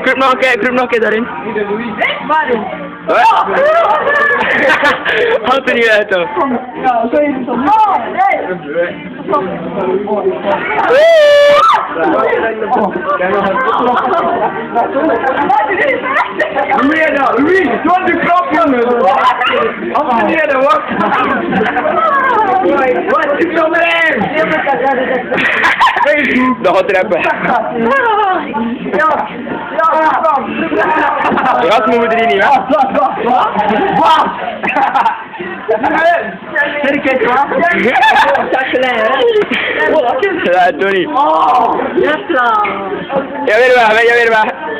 Grup knock daarin. Waarom? Houdt er niet uit, toch? Ja, zo is het dan. Oh, nee! Louis, doe die krap, jongen! Abonneer, wat? Wat is er mee? Nog wat trappen. Gas moeten we erin niet, hè? Wat? Ja, Tony. Oh, ja, klaar. Ja, weer waar.